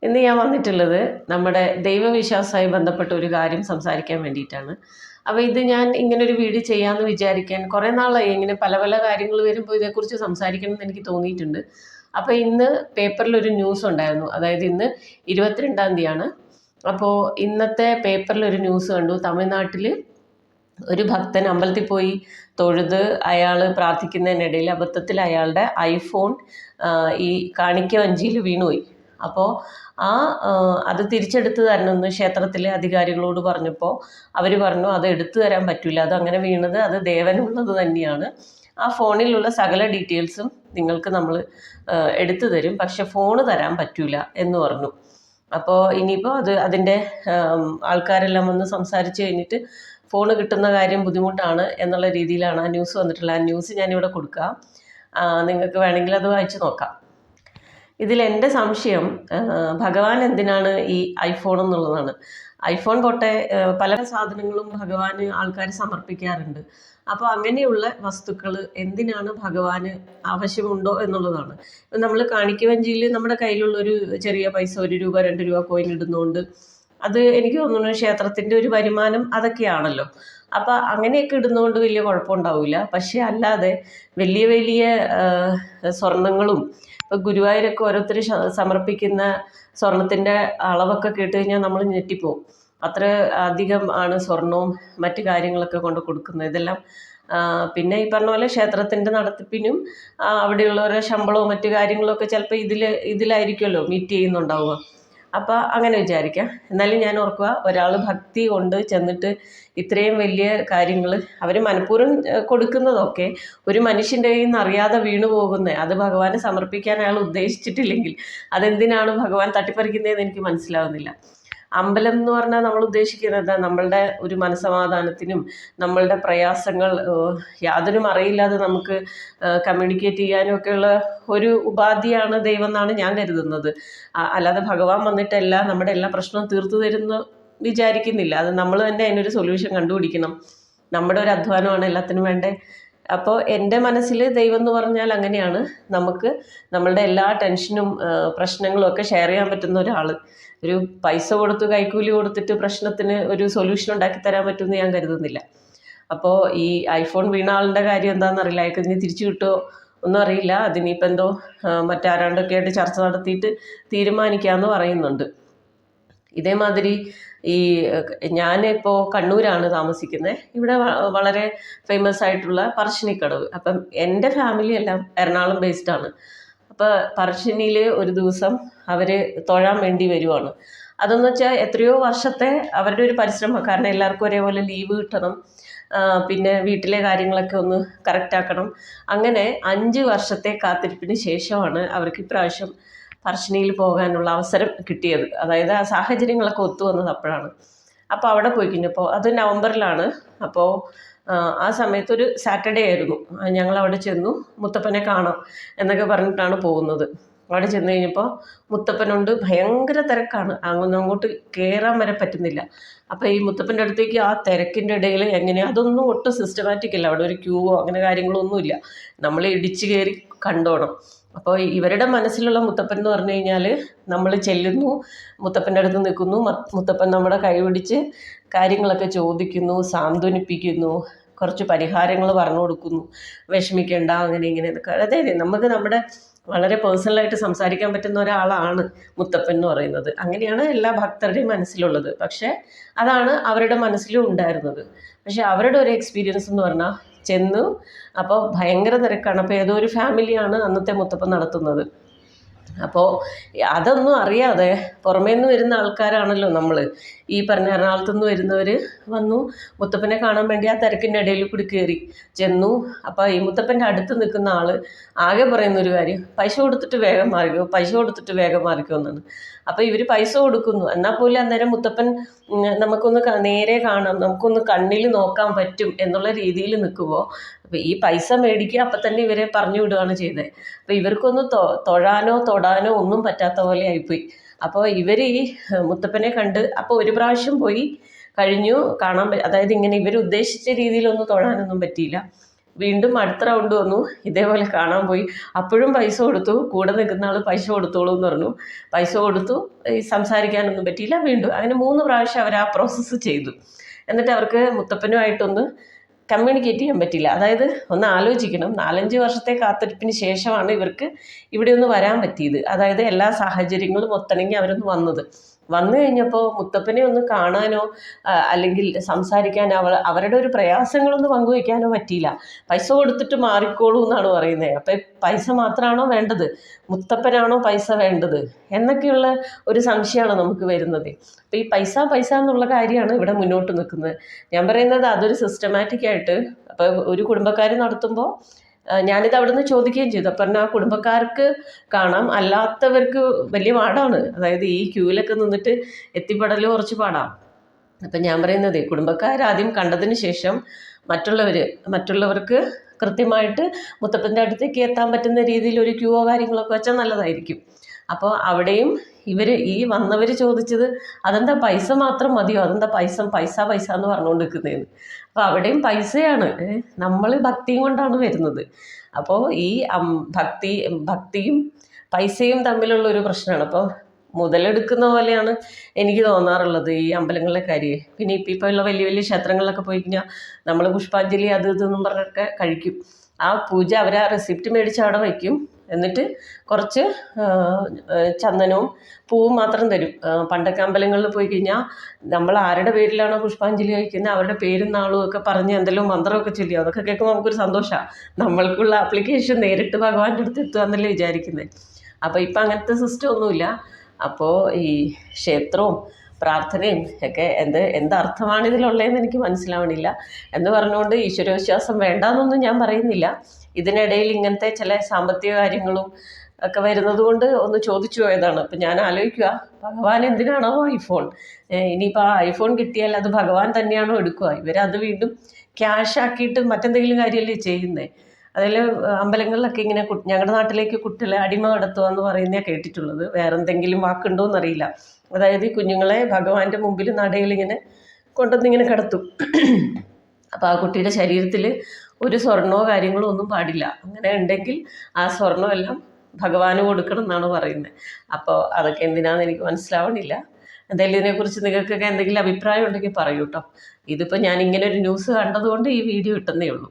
ഇന്ന് ഞാൻ വന്നിട്ടുള്ളത് നമ്മുടെ ദൈവവിശ്വാസവുമായി ബന്ധപ്പെട്ട ഒരു കാര്യം സംസാരിക്കാൻ വേണ്ടിയിട്ടാണ്. അപ്പോൾ ഇത് ഞാൻ ഇങ്ങനൊരു വീഡിയോ ചെയ്യാമെന്ന് വിചാരിക്കാൻ കുറേ നാളായി. ഇങ്ങനെ പല പല കാര്യങ്ങൾ വരുമ്പോൾ ഇതേക്കുറിച്ച് സംസാരിക്കണം എന്ന് എനിക്ക് തോന്നിയിട്ടുണ്ട്. അപ്പോൾ ഇന്ന് പേപ്പറിലൊരു ന്യൂസ് ഉണ്ടായിരുന്നു. അതായത് ഇന്ന് 22-ാം തീയതിയാണ്. അപ്പോൾ ഇന്നത്തെ പേപ്പറിലൊരു ന്യൂസ് കണ്ടു. തമിഴ്നാട്ടിൽ ഒരു ഭക്തൻ അമ്പലത്തിൽ പോയി തൊഴുത് അയാൾ പ്രാർത്ഥിക്കുന്നതിനിടയിൽ അബദ്ധത്തിൽ അയാളുടെ ഐഫോൺ ഈ കാണിക്ക വഞ്ചിയിൽ വീണുപോയി. അപ്പോൾ അത് തിരിച്ചെടുത്ത് തരണമെന്ന് ക്ഷേത്രത്തിലെ അധികാരികളോട് പറഞ്ഞപ്പോൾ അവർ പറഞ്ഞു അത് എടുത്തു തരാൻ പറ്റില്ല, അത് അങ്ങനെ വീണത് അത് ദേവനുള്ളത് തന്നെയാണ്, ആ ഫോണിലുള്ള സകല ഡീറ്റെയിൽസും നിങ്ങൾക്ക് നമ്മൾ എടുത്തു തരും, പക്ഷെ ഫോണ് തരാൻ പറ്റില്ല എന്ന് പറഞ്ഞു. അപ്പോൾ ഇനിയിപ്പോൾ അതിൻ്റെ ആൾക്കാരെല്ലാം വന്ന് സംസാരിച്ച് കഴിഞ്ഞിട്ട് ഫോണ് കിട്ടുന്ന കാര്യം ബുദ്ധിമുട്ടാണ് എന്നുള്ള രീതിയിലാണ് ആ ന്യൂസ് വന്നിട്ടുള്ളത്. ആ ന്യൂസ് ഞാനിവിടെ കൊടുക്കാം, നിങ്ങൾക്ക് വേണമെങ്കിൽ അത് വായിച്ച് നോക്കാം. ഇതിലെൻ്റെ സംശയം ഭഗവാൻ എന്തിനാണ് ഈ ഐഫോൺ എന്നുള്ളതാണ്. ഐഫോൺ പോട്ടെ, പല സാധനങ്ങളും ഭഗവാന് ആൾക്കാർ സമർപ്പിക്കാറുണ്ട്. അപ്പോൾ അങ്ങനെയുള്ള വസ്തുക്കൾ എന്തിനാണ് ഭഗവാന് ആവശ്യമുണ്ടോ എന്നുള്ളതാണ്. നമ്മൾ കാണിക്കവഞ്ചിയിൽ നമ്മുടെ കയ്യിലുള്ളൊരു ചെറിയ പൈസ 1 രൂപ 2 രൂപ കോയിൻ ഇടുന്നതുകൊണ്ട് അത് എനിക്ക് തോന്നുന്നു ക്ഷേത്രത്തിൻ്റെ ഒരു വരുമാനം അതൊക്കെയാണല്ലോ. അപ്പം അങ്ങനെയൊക്കെ ഇടുന്നതുകൊണ്ട് വലിയ കുഴപ്പമുണ്ടാവില്ല. പക്ഷേ അല്ലാതെ വലിയ വലിയ സ്വർണങ്ങളും ഇപ്പോൾ ഗുരുവായൂരൊക്കെ ഓരോരുത്തർ സമർപ്പിക്കുന്ന സ്വർണത്തിൻ്റെ അളവൊക്കെ കേട്ട് കഴിഞ്ഞാൽ നമ്മൾ ഞെട്ടിപ്പോവും. അത്ര അധികം ആണ് സ്വർണവും മറ്റു കാര്യങ്ങളൊക്കെ കൊണ്ട് കൊടുക്കുന്നത്. ഇതെല്ലാം പിന്നെ ഈ പറഞ്ഞ പോലെ ക്ഷേത്രത്തിൻ്റെ നടത്തിപ്പിനും അവിടെയുള്ളവരുടെ ശമ്പളവും മറ്റു കാര്യങ്ങളൊക്കെ ചിലപ്പോൾ ഇതിലായിരിക്കുമല്ലോ മീറ്റ് ചെയ്യുന്നുണ്ടാവുക. അപ്പോൾ അങ്ങനെ വിചാരിക്കാം. എന്നാലും ഞാൻ ഓർക്കുക, ഒരാൾ ഭക്തി കൊണ്ട് ചെന്നിട്ട് ഇത്രയും വലിയ കാര്യങ്ങൾ അവർ മനഃപൂർവ്വം കൊടുക്കുന്നതൊക്കെ ഒരു മനുഷ്യൻ്റെ കയ്യിൽ നിന്ന് അറിയാതെ വീണു പോകുന്നത്, അത് ഭഗവാന് സമർപ്പിക്കാൻ അയാൾ ഉദ്ദേശിച്ചിട്ടില്ലെങ്കിൽ അതെന്തിനാണ് ഭഗവാൻ തട്ടിപ്പറിക്കുന്നതെന്ന് എനിക്ക് മനസ്സിലാവുന്നില്ല. അമ്പലം എന്ന് പറഞ്ഞാൽ നമ്മൾ ഉദ്ദേശിക്കുന്നത് നമ്മളുടെ ഒരു മനസ്സമാധാനത്തിനും നമ്മളുടെ പ്രയാസങ്ങൾ യാതൊരും അറിയില്ലാതെ നമുക്ക് കമ്മ്യൂണിക്കേറ്റ് ചെയ്യാനും ഒക്കെയുള്ള ഒരു ഉപാധിയാണ് ദൈവം എന്നാണ് ഞാൻ കരുതുന്നത്. അല്ലാതെ ഭഗവാൻ വന്നിട്ടല്ല നമ്മുടെ എല്ലാ പ്രശ്നവും തീർത്തു തരുന്നു വിചാരിക്കുന്നില്ല. അത് നമ്മൾ തന്നെ അതിനൊരു സൊല്യൂഷൻ കണ്ടുപിടിക്കണം. നമ്മുടെ ഒരു അധ്വാനമാണ് എല്ലാത്തിനും വേണ്ടേ. അപ്പോൾ എൻ്റെ മനസ്സിൽ ദൈവം എന്ന് പറഞ്ഞാൽ അങ്ങനെയാണ്, നമുക്ക് നമ്മളുടെ എല്ലാ ടെൻഷനും പ്രശ്നങ്ങളും ഒക്കെ ഷെയർ ചെയ്യാൻ പറ്റുന്ന ഒരാൾ. ഒരു പൈസ കൊടുത്ത് കൈക്കൂലി കൊടുത്തിട്ട് പ്രശ്നത്തിന് ഒരു സൊല്യൂഷൻ ഉണ്ടാക്കി തരാൻ പറ്റുമെന്ന് ഞാൻ കരുതുന്നില്ല. അപ്പോൾ ഈ ഐഫോൺ വീണ ആളുടെ കാര്യം എന്താണെന്നറിയില്ല, അയാൾക്ക് ഇനി തിരിച്ചു കിട്ടുമോ ഒന്നും അറിയില്ല. അതിനിപ്പോൾ എന്തോ മറ്റാരാണ്ടൊക്കെ ആയിട്ട് ചർച്ച നടത്തിയിട്ട് തീരുമാനിക്കാമെന്ന് പറയുന്നുണ്ട്. ഇതേമാതിരി ഞാനിപ്പോൾ കണ്ണൂരാണ് താമസിക്കുന്നത്. ഇവിടെ വളരെ ഫേമസ് ആയിട്ടുള്ള പറശ്ശിനിക്കടവ്. അപ്പം എൻ്റെ ഫാമിലി എല്ലാം എറണാകുളം ബേസ്ഡാണ്. അപ്പോൾ പറശ്ശിനിയിൽ ഒരു ദിവസം അവർ തൊഴാൻ വേണ്ടി വരുവാണ്. അതെന്ന് വെച്ചാൽ എത്രയോ വർഷത്തെ അവരുടെ ഒരു പരിശ്രമം. കാരണം എല്ലാവർക്കും ഒരേപോലെ ലീവ് കിട്ടണം, പിന്നെ വീട്ടിലെ കാര്യങ്ങളൊക്കെ ഒന്ന് കറക്റ്റാക്കണം. അങ്ങനെ 5 വർഷത്തെ കാത്തിരിപ്പിന് ശേഷമാണ് അവർക്ക് ഇപ്രാവശ്യം പറശ്ശിനിയിൽ പോകാനുള്ള അവസരം കിട്ടിയത്. അതായത് ആ സാഹചര്യങ്ങളൊക്കെ ഒത്തു വന്നത് അപ്പോഴാണ്. അപ്പോൾ അവിടെ പോയി കഴിഞ്ഞപ്പോൾ അത് നവംബറിലാണ്. അപ്പോൾ ആ സമയത്തൊരു സാറ്റർഡേ ആയിരുന്നു. ഞങ്ങളവിടെ ചെന്നു, മുത്തപ്പനെ കാണാം എന്നൊക്കെ പറഞ്ഞിട്ടാണ് പോകുന്നത്. അവിടെ ചെന്ന് കഴിഞ്ഞപ്പോൾ മുത്തപ്പനുണ്ട്, ഭയങ്കര തിരക്കാണ്, അങ്ങോട്ട് കയറാൻ വരെ പറ്റുന്നില്ല. അപ്പോൾ ഈ മുത്തപ്പൻ്റെ അടുത്തേക്ക് ആ തിരക്കിൻ്റെ ഇടയിൽ അതൊന്നും ഒട്ടും സിസ്റ്റമാറ്റിക് അല്ല. അവിടെ ഒരു ക്യൂവോ അങ്ങനെ കാര്യങ്ങളൊന്നുമില്ല, നമ്മൾ ഇടിച്ചു കയറി കണ്ടോണം. അപ്പോൾ ഇവരുടെ മനസ്സിലുള്ള മുത്തപ്പൻ എന്ന് പറഞ്ഞു കഴിഞ്ഞാൽ നമ്മൾ ചെല്ലുന്നു, മുത്തപ്പൻ്റെ അടുത്ത് നിൽക്കുന്നു, മുത്തപ്പൻ നമ്മുടെ കൈ പിടിച്ച് കാര്യങ്ങളൊക്കെ ചോദിക്കുന്നു, സാന്ത്വനിപ്പിക്കുന്നു, കുറച്ച് പരിഹാരങ്ങൾ പറഞ്ഞു കൊടുക്കുന്നു, വിഷമിക്കേണ്ട അങ്ങനെ ഇങ്ങനെ എന്നൊക്കെ. അതായത് നമുക്ക് നമ്മുടെ വളരെ പേഴ്സണലായിട്ട് സംസാരിക്കാൻ പറ്റുന്ന ഒരാളാണ് മുത്തപ്പൻ എന്ന് പറയുന്നത്. അങ്ങനെയാണ് എല്ലാ ഭക്തരുടെയും മനസ്സിലുള്ളത്. പക്ഷേ അതാണ് അവരുടെ മനസ്സിലും ഉണ്ടായിരുന്നത്. പക്ഷേ അവരുടെ ഒരു എക്സ്പീരിയൻസ് എന്ന് പറഞ്ഞാൽ ചെന്നു, അപ്പോൾ ഭയങ്കര തിരക്കാണ്. അപ്പോൾ ഏതോ ഒരു ഫാമിലിയാണ് അന്നത്തെ മുത്തപ്പൻ നടത്തുന്നത്. അപ്പോൾ അതൊന്നും അറിയാതെ പുറമേ നിന്ന് വരുന്ന ആൾക്കാരാണല്ലോ നമ്മൾ. ഈ പറഞ്ഞ എറണാകുളത്തു നിന്ന് വരുന്നവർ വന്നു മുത്തപ്പനെ കാണാൻ വേണ്ടി ആ തിരക്കിൻ്റെ ഇടയിൽ കൂടി കയറി ചെന്നു. അപ്പോൾ ഈ മുത്തപ്പൻ്റെ അടുത്ത് നിൽക്കുന്ന ആൾ ആകെ പറയുന്നൊരു കാര്യം, പൈസ കൊടുത്തിട്ട് വേഗം മാറിക്കോ, പൈസ കൊടുത്തിട്ട് വേഗം മാറിക്കോ എന്നാണ്. അപ്പോൾ ഇവർ പൈസ കൊടുക്കുന്നു, എന്നാൽ പോലും അന്നേരം മുത്തപ്പൻ നമുക്കൊന്ന് നേരെ കാണാം, നമുക്കൊന്ന് കണ്ണിൽ നോക്കാൻ പറ്റും എന്നുള്ള രീതിയിൽ നിൽക്കുമ്പോൾ അപ്പോൾ ഈ പൈസ മേടിക്കുക, അപ്പം തന്നെ ഇവരെ പറഞ്ഞു വിടുകയാണ് ചെയ്തത്. അപ്പോൾ ഇവർക്കൊന്ന് തൊഴാനോ തൊടാനോ ഒന്നും പറ്റാത്ത പോലെ ആയിപ്പോയി. അപ്പോൾ ഇവർ ഈ മുത്തപ്പനെ കണ്ട് അപ്പോൾ ഒരു പ്രാവശ്യം പോയി കഴിഞ്ഞു കാണാൻ അതായത് ഇങ്ങനെ ഇവർ ഉദ്ദേശിച്ച രീതിയിലൊന്നും തൊഴാനൊന്നും പറ്റിയില്ല. വീണ്ടും അടുത്ത റൗണ്ട് വന്നു, ഇതേപോലെ കാണാൻ പോയി. അപ്പോഴും പൈസ കൊടുത്തു, കൂടെ നിൽക്കുന്ന ആൾ പൈസ കൊടുത്തോളൂ എന്ന് പറഞ്ഞു. പൈസ കൊടുത്തു, ഈ സംസാരിക്കാനൊന്നും പറ്റിയില്ല. വീണ്ടും അങ്ങനെ 3 പ്രാവശ്യം അവർ ആ പ്രോസസ്സ് ചെയ്തു. എന്നിട്ട് അവർക്ക് മുത്തപ്പനുമായിട്ടൊന്ന് കമ്മ്യൂണിക്കേറ്റ് ചെയ്യാൻ പറ്റില്ല. അതായത് ഒന്ന് ആലോചിക്കണം, 4-5 വർഷത്തെ കാത്തിരിപ്പിന് ശേഷമാണ് ഇവർക്ക് ഇവിടെ ഒന്ന് വരാൻ പറ്റിയത്. അതായത് എല്ലാ സാഹചര്യങ്ങളും ഒത്തിണങ്ങി അവരൊന്ന് വന്നു കഴിഞ്ഞപ്പോൾ മുത്തപ്പനെ ഒന്ന് കാണാനോ അല്ലെങ്കിൽ സംസാരിക്കാനോ അവരുടെ ഒരു പ്രയാസങ്ങളൊന്ന് പങ്കുവയ്ക്കാനോ പറ്റിയില്ല. പൈസ കൊടുത്തിട്ട് മാറിക്കോളൂ എന്നാണ് പറയുന്നത്. അപ്പം പൈസ മാത്രമാണോ വേണ്ടത്, മുത്തപ്പനാണോ പൈസ വേണ്ടത് എന്നൊക്കെയുള്ള ഒരു സംശയമാണ് നമുക്ക് വരുന്നത്. അപ്പം ഈ പൈസ എന്നുള്ള കാര്യമാണ് ഇവിടെ മുന്നോട്ട് നിൽക്കുന്നത്. ഞാൻ പറയുന്നത് അതൊരു സിസ്റ്റമാറ്റിക് ആയിട്ട്, അപ്പോൾ ഒരു കുടുംബക്കാർ നടത്തുമ്പോൾ ഞാനിത് അവിടെ നിന്ന് ചോദിക്കുകയും ചെയ്തു. അപ്പം ആ കുടുംബക്കാർക്ക് കാണാം, അല്ലാത്തവർക്ക് വലിയ പാടാണ്. അതായത് ഈ ക്യൂവിലൊക്കെ നിന്നിട്ട് എത്തിപ്പെടൽ കുറച്ച് പാടാം. അപ്പം ഞാൻ പറയുന്നത് കുടുംബക്കാരാദ്യം കണ്ടതിന് ശേഷം മറ്റുള്ളവർക്ക് കൃത്യമായിട്ട് മുത്തപ്പൻ്റെ അടുത്തേക്ക് എത്താൻ പറ്റുന്ന രീതിയിൽ ഒരു ക്യൂവോ കാര്യങ്ങളൊക്കെ വെച്ചാൽ നല്ലതായിരിക്കും. അപ്പോൾ അവിടെയും ഈ വന്നവർ ചോദിച്ചത് അതെന്താ പൈസ മാത്രം മതിയോ, അതെന്താ പൈസ എന്ന് പറഞ്ഞുകൊണ്ട് നിൽക്കുന്നതെന്ന്. അപ്പോൾ അവിടെയും പൈസയാണ്, നമ്മൾ ഭക്തിയും കൊണ്ടാണ് വരുന്നത്. അപ്പോൾ ഈ ഭക്തിയും പൈസയും തമ്മിലുള്ള ഒരു പ്രശ്നമാണ്. അപ്പോൾ മുതലെടുക്കുന്ന പോലെയാണ് എനിക്ക് തോന്നാറുള്ളത് ഈ അമ്പലങ്ങളിലെ കാര്യം. പിന്നെ ഇപ്പോൾ ഉള്ള വലിയ വലിയ ക്ഷേത്രങ്ങളിലൊക്കെ പോയി കഴിഞ്ഞാൽ നമ്മൾ പുഷ്പാഞ്ജലി അത് ഇതെന്നും പറഞ്ഞൊക്കെ കഴിക്കും. ആ പൂജ അവർ ആ റെസിപ്റ്റ് മേടിച്ച് അവിടെ വയ്ക്കും. എന്നിട്ട് കുറച്ച് ചന്ദനവും പൂവും മാത്രം തരും. പണ്ടൊക്കെ അമ്പലങ്ങളിൽ പോയി കഴിഞ്ഞാൽ നമ്മൾ ആരുടെ പേരിലാണോ പുഷ്പാഞ്ജലി കഴിക്കുന്നത് അവരുടെ പേരും നാളും ഒക്കെ പറഞ്ഞ് എന്തെങ്കിലും മന്ത്രമൊക്കെ ചൊല്ലി, അതൊക്കെ കേൾക്കുമ്പോൾ നമുക്കൊരു സന്തോഷമാണ്. നമ്മൾക്കുള്ള ആപ്ലിക്കേഷൻ നേരിട്ട് ഭഗവാന്റെ അടുത്ത് എത്തുക എന്നല്ലേ വിചാരിക്കുന്നത്. അപ്പോൾ ഇപ്പം അങ്ങനത്തെ സിസ്റ്റം ഒന്നുമില്ല. അപ്പോൾ ഈ ക്ഷേത്രവും പ്രാർത്ഥനയും ഒക്കെ എന്തർത്ഥമാണ് ഇതിലുള്ളതെന്ന് എനിക്ക് മനസ്സിലാവണില്ല. എന്ന് പറഞ്ഞുകൊണ്ട് ഈശ്വരവിശ്വാസം വേണ്ടാന്നൊന്നും ഞാൻ പറയുന്നില്ല. ഇതിനിടയിൽ ഇങ്ങനത്തെ ചില സാമ്പത്തിക കാര്യങ്ങളും ഒക്കെ വരുന്നത് കൊണ്ട് ഒന്ന് ചോദിച്ചു പോയതാണ്. അപ്പം ഞാൻ ആലോചിക്കുക, ഭഗവാൻ എന്തിനാണോ ഐഫോൺ, ഇനിയിപ്പോൾ ആ ഐഫോൺ കിട്ടിയാൽ അത് ഭഗവാൻ തന്നെയാണോ എടുക്കുക? ഇവരത് വീണ്ടും ക്യാഷ് ആക്കിയിട്ട് മറ്റെന്തെങ്കിലും കാര്യമല്ലേ ചെയ്യുന്നത്? അതിൽ അമ്പലങ്ങളിലൊക്കെ ഇങ്ങനെ ഞങ്ങളുടെ നാട്ടിലേക്ക് കുട്ടികളെ അടിമ കടത്തുക എന്ന് പറയുന്നതാണ് കേട്ടിട്ടുള്ളത്. വേറെ എന്തെങ്കിലും വാക്കുണ്ടോ എന്നറിയില്ല. അതായത് ഈ കുഞ്ഞുങ്ങളെ ഭഗവാന്റെ മുമ്പിൽ നടയിലിങ്ങനെ കൊണ്ടുവന്നിങ്ങനെ കിടത്തും. അപ്പോൾ ആ കുട്ടിയുടെ ശരീരത്തിൽ ഒരു സ്വർണ്ണമോ കാര്യങ്ങളോ ഒന്നും പാടില്ല. അങ്ങനെ ഉണ്ടെങ്കിൽ ആ സ്വർണ്ണമെല്ലാം ഭഗവാന് കൊടുക്കണം എന്നാണ് പറയുന്നത്. അപ്പോൾ അതൊക്കെ എന്തിനാണെന്ന് എനിക്ക് മനസ്സിലാവണില്ല. എന്തായാലും ഇതിനെക്കുറിച്ച് നിങ്ങൾക്കൊക്കെ എന്തെങ്കിലും അഭിപ്രായം ഉണ്ടെങ്കിൽ പറയൂ കേട്ടോ. ഇതിപ്പോൾ ഞാൻ ഇങ്ങനെ ഒരു ന്യൂസ് കണ്ടതുകൊണ്ട് ഈ വീഡിയോ ഇട്ടുന്നേ ഉള്ളൂ.